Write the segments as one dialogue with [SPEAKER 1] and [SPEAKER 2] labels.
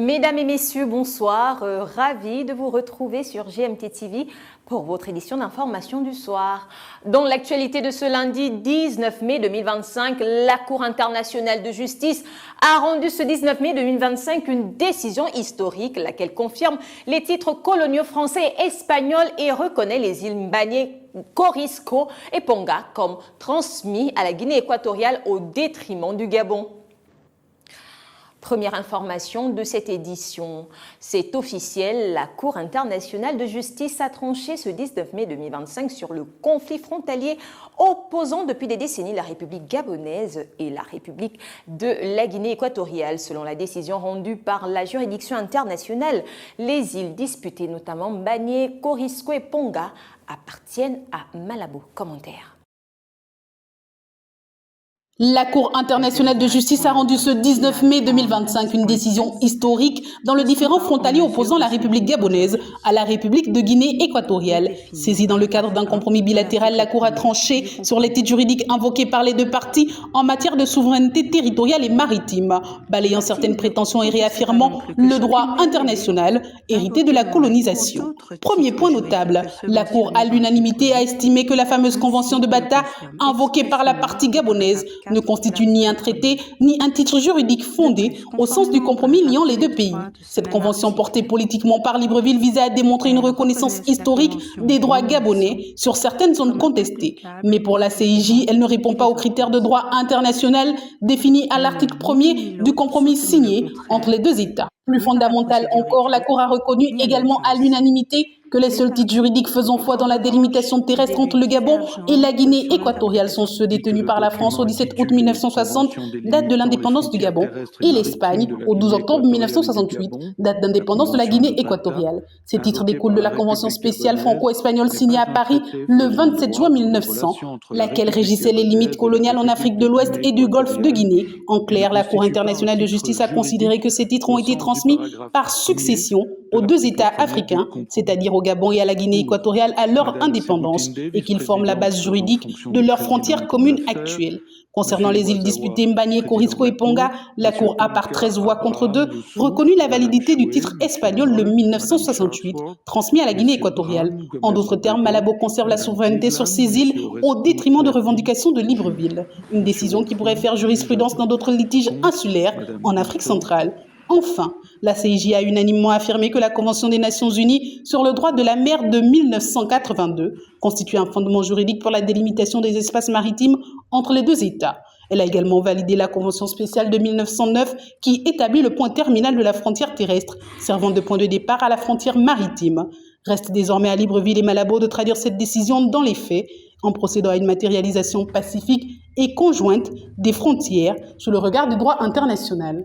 [SPEAKER 1] Mesdames et messieurs, bonsoir. Ravi de vous retrouver sur GMT TV pour votre édition d'information du soir. Dans l'actualité de ce lundi 19 mai 2025, la Cour internationale de justice a rendu ce 19 mai 2025 une décision historique, laquelle confirme les titres coloniaux français et espagnols et reconnaît les îles Mbagné, Corisco et Ponga comme transmis à la Guinée équatoriale au détriment du Gabon. Première information de cette édition, c'est officiel, la Cour internationale de justice a tranché ce 19 mai 2025 sur le conflit frontalier opposant depuis des décennies la République gabonaise et la République de la Guinée équatoriale. Selon la décision rendue par la juridiction internationale, les îles disputées, notamment Mbagné, Corisco et Ponga, appartiennent à Malabo. Commentaire.
[SPEAKER 2] La Cour internationale de justice a rendu ce 19 mai 2025 une décision historique dans le différend frontalier opposant la République gabonaise à la République de Guinée équatoriale. Saisie dans le cadre d'un compromis bilatéral, la Cour a tranché sur les titres juridiques invoqués par les deux parties en matière de souveraineté territoriale et maritime, balayant certaines prétentions et réaffirmant le droit international hérité de la colonisation. Premier point notable, la Cour à l'unanimité a estimé que la fameuse convention de Bata, invoquée par la partie gabonaise, ne constitue ni un traité, ni un titre juridique fondé au sens du compromis liant les deux pays. Cette convention portée politiquement par Libreville visait à démontrer une reconnaissance historique des droits gabonais sur certaines zones contestées. Mais pour la CIJ, elle ne répond pas aux critères de droit international définis à l'article 1er du compromis signé entre les deux États. Plus fondamental encore, la Cour a reconnu également à l'unanimité que les seuls titres juridiques faisant foi dans la délimitation terrestre entre le Gabon et la Guinée équatoriale sont ceux détenus par la France au 17 août 1960, date de l'indépendance du Gabon, et l'Espagne au 12 octobre 1968, date d'indépendance de la Guinée équatoriale. Ces titres découlent de la Convention spéciale franco-espagnole signée à Paris le 27 juin 1900, laquelle régissait les limites coloniales en Afrique de l'Ouest et du Golfe de Guinée. En clair, la Cour internationale de justice a considéré que ces titres ont été transmis par succession aux deux États africains, c'est-à-dire au Gabon et à la Guinée équatoriale à leur indépendance, et qu'ils forment la base juridique de leurs frontières communes actuelles. Concernant les îles disputées Mbagné, Corisco et Ponga, la Cour a par 13 voix contre 2 reconnu la validité du titre espagnol de 1968, transmis à la Guinée équatoriale. En d'autres termes, Malabo conserve la souveraineté sur ces îles au détriment de revendications de Libreville. Une décision qui pourrait faire jurisprudence dans d'autres litiges insulaires en Afrique centrale. Enfin, la CIJ a unanimement affirmé que la Convention des Nations Unies sur le droit de la mer de 1982 constitue un fondement juridique pour la délimitation des espaces maritimes entre les deux États. Elle a également validé la Convention spéciale de 1909 qui établit le point terminal de la frontière terrestre, servant de point de départ à la frontière maritime. Reste désormais à Libreville et Malabo de traduire cette décision dans les faits, en procédant à une matérialisation pacifique et conjointe des frontières sous le regard du droit international.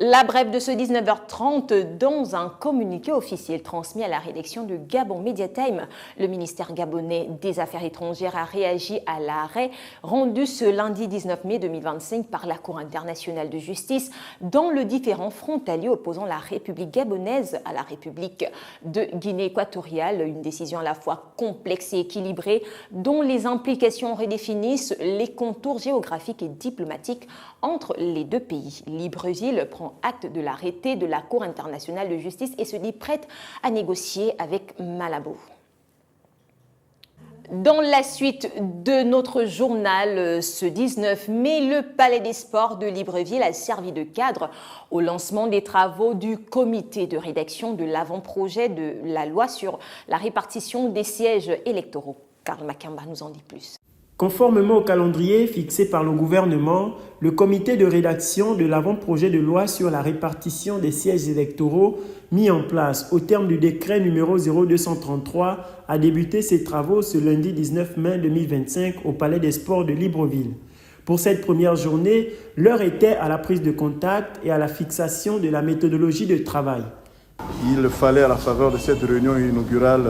[SPEAKER 1] La brève de ce 19h30 dans un communiqué officiel transmis à la rédaction de Gabon Mediatime. Le ministère gabonais des Affaires étrangères a réagi à l'arrêt rendu ce lundi 19 mai 2025 par la Cour internationale de justice dans le différend frontalier opposant la République gabonaise à la République de Guinée équatoriale. Une décision à la fois complexe et équilibrée dont les implications redéfinissent les contours géographiques et diplomatiques entre les deux pays. Libreville prend acte de l'arrêté de la Cour internationale de justice et se dit prête à négocier avec Malabo. Dans la suite de notre journal, ce 19 mai, le Palais des Sports de Libreville a servi de cadre au lancement des travaux du comité de rédaction de l'avant-projet de la loi sur la répartition des sièges électoraux. Karl Makamba nous en dit plus.
[SPEAKER 3] Conformément au calendrier fixé par le gouvernement, le comité de rédaction de l'avant-projet de loi sur la répartition des sièges électoraux mis en place au terme du décret numéro 0233 a débuté ses travaux ce lundi 19 mai 2025 au Palais des Sports de Libreville. Pour cette première journée, l'heure était à la prise de contact et à la fixation de la méthodologie de travail.
[SPEAKER 4] Il fallait, à la faveur de cette réunion inaugurale,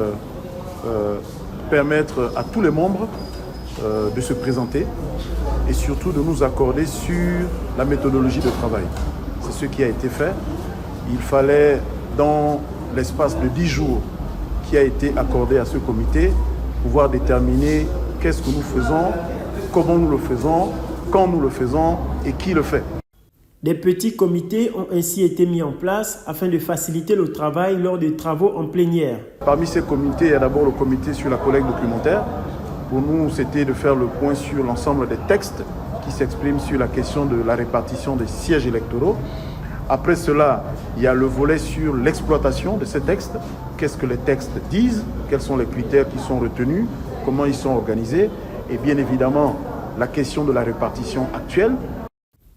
[SPEAKER 4] permettre à tous les membres de se présenter et surtout de nous accorder sur la méthodologie de travail. C'est ce qui a été fait. Il fallait, dans l'espace de 10 jours qui a été accordé à ce comité, pouvoir déterminer qu'est-ce que nous faisons, comment nous le faisons, quand nous le faisons et qui le fait.
[SPEAKER 3] Des petits comités ont ainsi été mis en place afin de faciliter le travail lors des travaux en plénière.
[SPEAKER 4] Parmi ces comités, il y a d'abord le comité sur la collecte documentaire. Pour nous, c'était de faire le point sur l'ensemble des textes qui s'expriment sur la question de la répartition des sièges électoraux. Après cela, il y a le volet sur l'exploitation de ces textes. Qu'est-ce que les textes disent? Quels sont les critères qui sont retenus? Comment ils sont organisés? Et bien évidemment, la question de la répartition actuelle.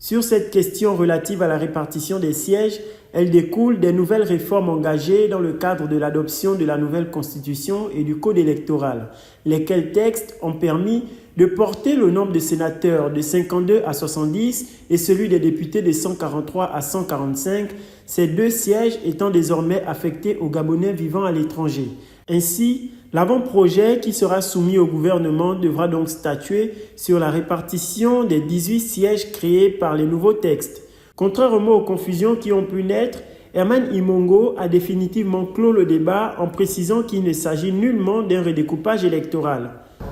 [SPEAKER 3] Sur cette question relative à la répartition des sièges, elle découle des nouvelles réformes engagées dans le cadre de l'adoption de la nouvelle constitution et du code électoral, lesquels textes ont permis de porter le nombre de sénateurs de 52 à 70 et celui des députés de 143 à 145, ces deux sièges étant désormais affectés aux Gabonais vivant à l'étranger. Ainsi, l'avant-projet qui sera soumis au gouvernement devra donc statuer sur la répartition des 18 sièges créés par les nouveaux textes. Contrairement aux confusions qui ont pu naître, Herman Imongo a définitivement clos le débat en précisant qu'il ne s'agit nullement d'un redécoupage électoral.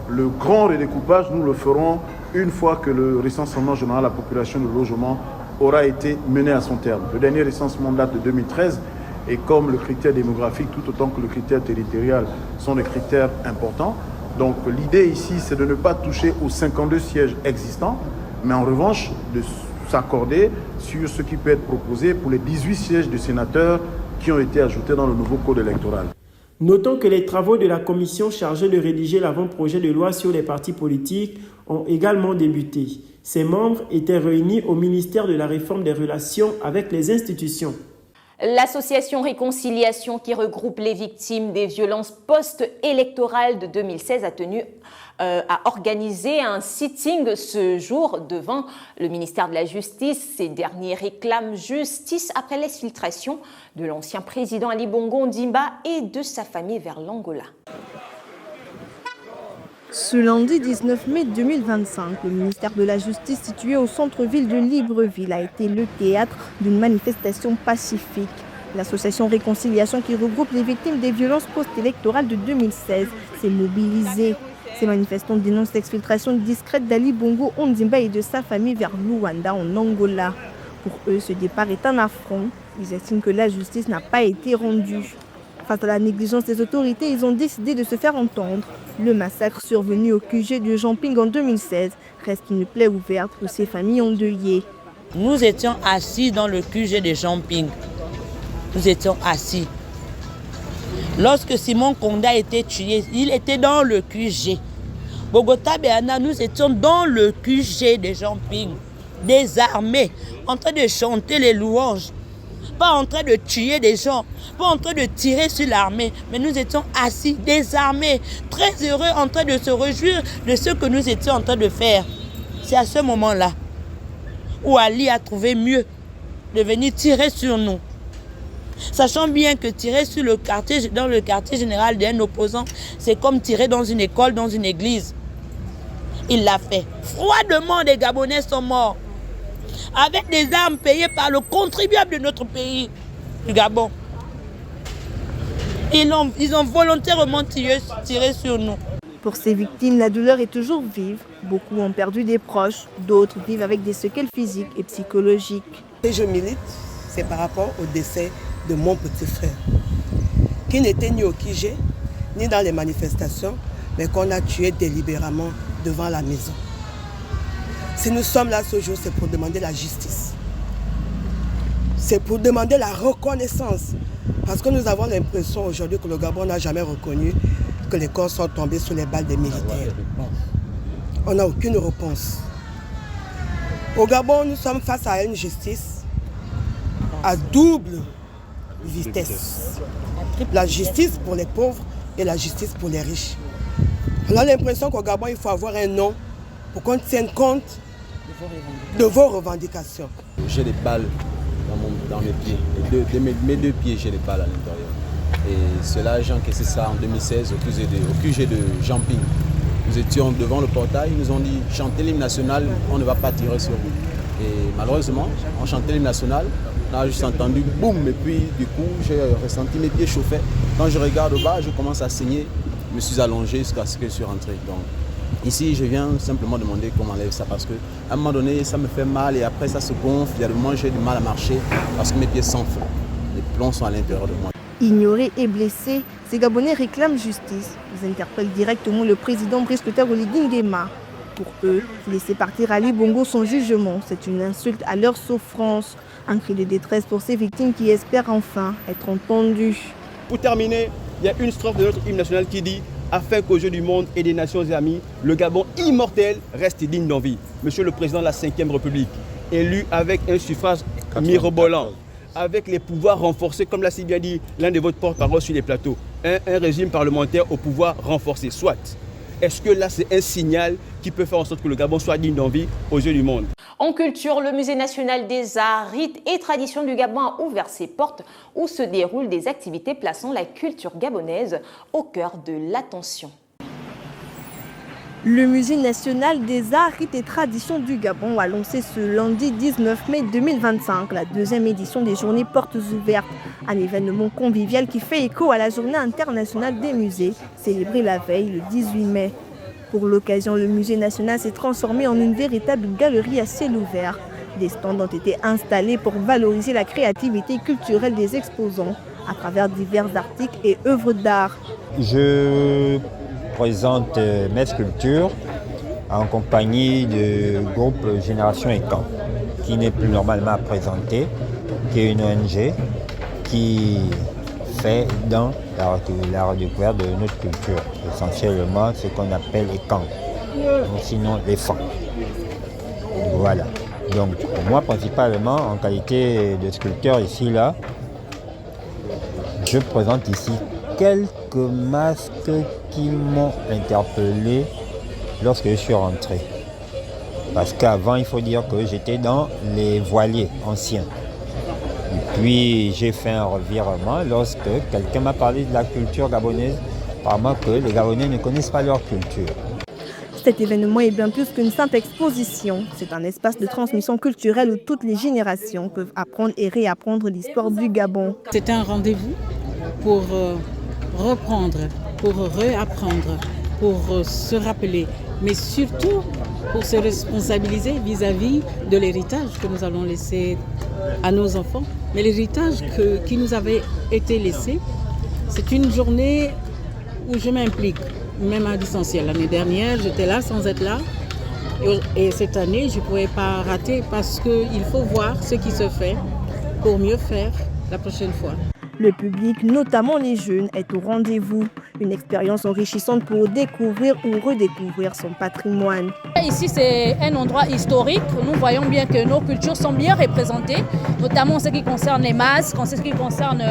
[SPEAKER 4] Le grand redécoupage, nous le ferons une fois que le recensement général de la population de logement aura été mené à son terme. Le dernier recensement date de 2013 et comme le critère démographique, tout autant que le critère territorial, sont des critères importants. Donc l'idée ici, c'est de ne pas toucher aux 52 sièges existants, mais en revanche de s'accorder sur ce qui peut être proposé pour les 18 sièges de sénateurs qui ont été ajoutés dans le nouveau code électoral.
[SPEAKER 3] Notons que les travaux de la commission chargée de rédiger l'avant-projet de loi sur les partis politiques ont également débuté. Ses membres étaient réunis au ministère de la Réforme des relations avec les institutions.
[SPEAKER 1] L'association Réconciliation, qui regroupe les victimes des violences post-électorales de 2016, a organisé un sitting ce jour devant le ministère de la Justice. Ces derniers réclament justice après l'exfiltration de l'ancien président Ali Bongo Ondimba et de sa famille vers l'Angola.
[SPEAKER 5] Ce lundi 19 mai 2025, le ministère de la Justice situé au centre-ville de Libreville a été le théâtre d'une manifestation pacifique. L'association Réconciliation, qui regroupe les victimes des violences post-électorales de 2016, s'est mobilisée. Ces manifestants dénoncent l'exfiltration discrète d'Ali Bongo Ondimba et de sa famille vers Luanda en Angola. Pour eux, ce départ est un affront. Ils estiment que la justice n'a pas été rendue. Face à la négligence des autorités, ils ont décidé de se faire entendre. Le massacre survenu au QG de Jamping en 2016 reste une plaie ouverte pour ces familles endeuillées.
[SPEAKER 6] Nous étions assis dans le QG de Jamping. Nous étions assis. Lorsque Simon Konda a été tué, il était dans le QG. Bogota Béana, nous étions dans le QG de Jamping, désarmés, en train de chanter les louanges. Pas en train de tuer des gens, pas en train de tirer sur l'armée, mais nous étions assis, désarmés, très heureux, en train de se réjouir de ce que nous étions en train de faire. C'est à ce moment-là où Ali a trouvé mieux de venir tirer sur nous. Sachant bien que tirer dans le quartier général d'un opposant, c'est comme tirer dans une école, dans une église. Il l'a fait. Froidement, les Gabonais sont morts. Avec des armes payées par le contribuable de notre pays, du Gabon. Ils ont volontairement tiré sur nous.
[SPEAKER 5] Pour ces victimes, la douleur est toujours vive. Beaucoup ont perdu des proches, d'autres vivent avec des séquelles physiques et psychologiques.
[SPEAKER 7] Et je milite, c'est par rapport au décès de mon petit frère, qui n'était ni au QG, ni dans les manifestations, mais qu'on a tué délibérément devant la maison. Si nous sommes là ce jour, c'est pour demander la justice. C'est pour demander la reconnaissance. Parce que nous avons l'impression aujourd'hui que le Gabon n'a jamais reconnu que les corps sont tombés sous les balles des militaires. On n'a aucune réponse. Au Gabon, nous sommes face à une justice à double vitesse. La justice pour les pauvres et la justice pour les riches. On a l'impression qu'au Gabon, il faut avoir un nom pour qu'on tienne compte de vos revendications.
[SPEAKER 8] J'ai des balles dans mes pieds. Mes deux pieds, j'ai des balles à l'intérieur. Et cela, j'ai encaissé ça en 2016 au QG de Jamping. Nous étions devant le portail, ils nous ont dit chantez l'hymne national, on ne va pas tirer sur vous. Et malheureusement, on chantait l'hymne national, on a juste entendu boum, et puis du coup, j'ai ressenti mes pieds chauffer. Quand je regarde au bas, je commence à saigner, je me suis allongé jusqu'à ce que je suis rentré. Donc, Ici, je viens simplement demander qu'on m'enlève ça parce qu'à un moment donné, ça me fait mal et après ça se gonfle. Il y a des moments où j'ai du mal à marcher parce que mes pieds s'enflent. Les plombs sont à l'intérieur de moi.
[SPEAKER 5] Ignorés et blessés, ces Gabonais réclament justice. Ils interpellent directement le président Brice Clotaire Oligui Nguema. Pour eux, laisser partir Ali Bongo son jugement, c'est une insulte à leur souffrance. Un cri de détresse pour ces victimes qui espèrent enfin être entendues.
[SPEAKER 9] Pour terminer, il y a une strophe de notre hymne national qui dit « Afin qu'aux yeux du monde et des nations et amis, le Gabon immortel reste digne d'envie ». Monsieur le Président de la 5e République, élu avec un suffrage mirobolant, avec les pouvoirs renforcés, comme l'a si bien dit l'un de votre porte-parole sur les plateaux, un régime parlementaire au pouvoir renforcé, soit. Est-ce que là, c'est un signal qui peut faire en sorte que le Gabon soit digne d'envie aux yeux du monde?
[SPEAKER 1] En culture, le Musée national des arts, rites et traditions du Gabon a ouvert ses portes où se déroulent des activités plaçant la culture gabonaise au cœur de l'attention.
[SPEAKER 5] Le Musée national des arts, rites et traditions du Gabon a lancé ce lundi 19 mai 2025 la deuxième édition des Journées Portes Ouvertes, un événement convivial qui fait écho à la Journée internationale des musées, célébrée la veille le 18 mai. Pour l'occasion, le Musée national s'est transformé en une véritable galerie à ciel ouvert. Des stands ont été installés pour valoriser la créativité culturelle des exposants à travers divers articles et œuvres d'art.
[SPEAKER 10] Je présente mes sculptures en compagnie du groupe Génération Ekan, qui n'est plus normalement présenté, qui est une ONG qui fait dans la redécouverte de notre culture, essentiellement ce qu'on appelle Ekan, sinon les fans. Voilà. Donc pour moi principalement en qualité de sculpteur ici là, je présente ici quelques masques qui m'ont interpellé lorsque je suis rentré. Parce qu'avant, il faut dire que j'étais dans les voiliers anciens. Et puis, j'ai fait un revirement lorsque quelqu'un m'a parlé de la culture gabonaise, apparemment que les Gabonais ne connaissent pas leur culture.
[SPEAKER 5] Cet événement est bien plus qu'une simple exposition. C'est un espace de transmission culturelle où toutes les générations peuvent apprendre et réapprendre l'histoire du Gabon.
[SPEAKER 2] C'est un rendez-vous pour reprendre, pour réapprendre, pour se rappeler, mais surtout pour se responsabiliser vis-à-vis de l'héritage que nous allons laisser à nos enfants. Mais l'héritage qui nous avait été laissé, c'est une journée où je m'implique, même à distanciel. L'année dernière, j'étais là sans être là. Et cette année, je ne pouvais pas rater parce qu'il faut voir ce qui se fait pour mieux faire la prochaine fois.
[SPEAKER 5] Le public, notamment les jeunes, est au rendez-vous. Une expérience enrichissante pour découvrir ou redécouvrir son patrimoine.
[SPEAKER 11] Ici, c'est un endroit historique. Nous voyons bien que nos cultures sont bien représentées, notamment en ce qui concerne les masques, en ce qui concerne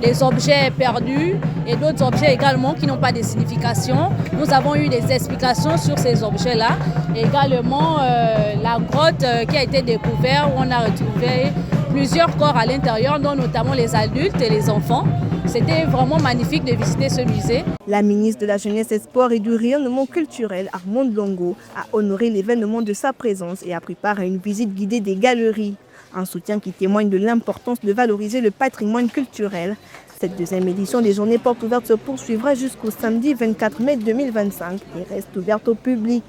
[SPEAKER 11] les objets perdus et d'autres objets également qui n'ont pas de signification. Nous avons eu des explications sur ces objets-là. Également, la grotte qui a été découverte où on a retrouvé plusieurs corps à l'intérieur, dont notamment les adultes et les enfants. C'était vraiment magnifique de visiter ce musée.
[SPEAKER 5] La ministre de la Jeunesse et Sport et du rayonnement culturel, Armande Longo, a honoré l'événement de sa présence et a pris part à une visite guidée des galeries. Un soutien qui témoigne de l'importance de valoriser le patrimoine culturel. Cette deuxième édition des Journées Portes Ouvertes se poursuivra jusqu'au samedi 24 mai 2025 et reste ouverte au public.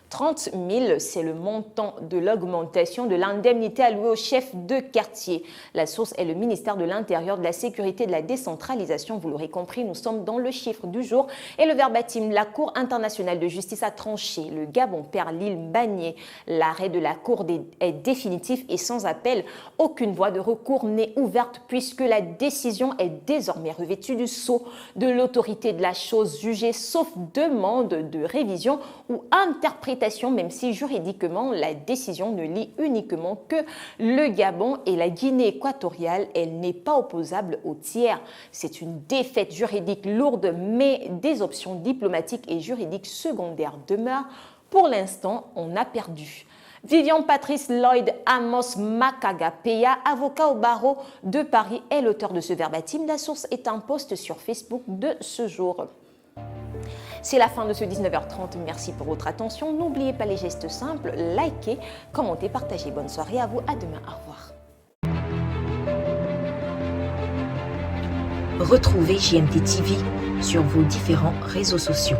[SPEAKER 1] 30 000, c'est le montant de l'augmentation de l'indemnité allouée aux chefs de quartier. La source est le ministère de l'Intérieur, de la Sécurité et de la Décentralisation. Vous l'aurez compris, nous sommes dans le chiffre du jour. Et le verbatim, la Cour internationale de justice a tranché. Le Gabon perd l'île Bagné. L'arrêt de la Cour est définitif et sans appel. Aucune voie de recours n'est ouverte puisque la décision est désormais revêtue du sceau de l'autorité de la chose jugée, sauf demande de révision ou interprétation, même si juridiquement la décision ne lie uniquement que le Gabon et la Guinée équatoriale. Elle n'est pas opposable aux tiers. C'est une défaite juridique lourde, mais des options diplomatiques et juridiques secondaires demeurent. Pour l'instant, on a perdu. Vivian Patrice Lloyd Amos Makaga-Peya, avocat au barreau de Paris, est l'auteur de ce verbatim. La source est un post sur Facebook de ce jour. C'est la fin de ce 19h30. Merci pour votre attention. N'oubliez pas les gestes simples, likez, commentez, partagez. Bonne soirée à vous. À demain. Au revoir.
[SPEAKER 12] Retrouvez JMT TV sur vos différents réseaux sociaux.